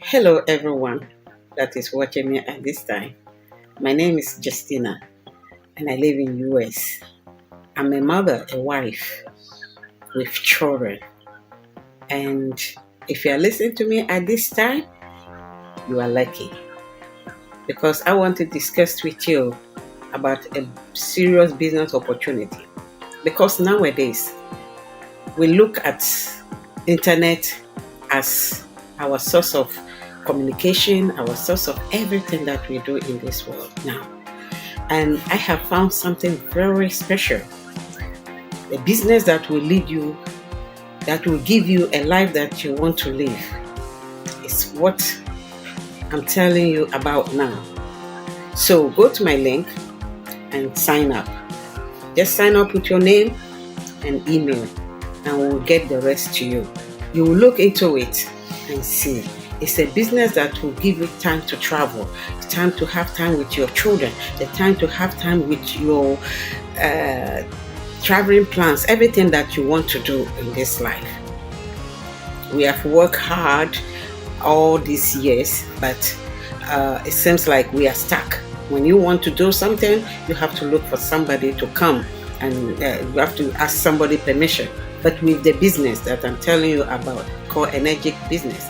Hello, everyone that is watching me at this time. My name is Justina, and I live in US. I'm a mother, a wife with children. And if you are listening to me at this time, you are lucky because I want to discuss with you about a serious business opportunity. Because nowadays, we look at internet as our source of communication, our source of everything that we do in this world now. And I have found something very special. A business that will lead you, that will give you a life that you want to live. It's what I'm telling you about now. So go to my link and sign up. Just sign up with your name and email, and we'll get the rest to you. You will look into it and see. It's a business that will give you time to travel, time to have time with your children, the time to have time with your traveling plans, everything that you want to do in this life. We have worked hard all these years, but it seems like we are stuck. When you want to do something, you have to look for somebody to come, and you have to ask somebody permission. But with the business that I'm telling you about, called Energetic Business,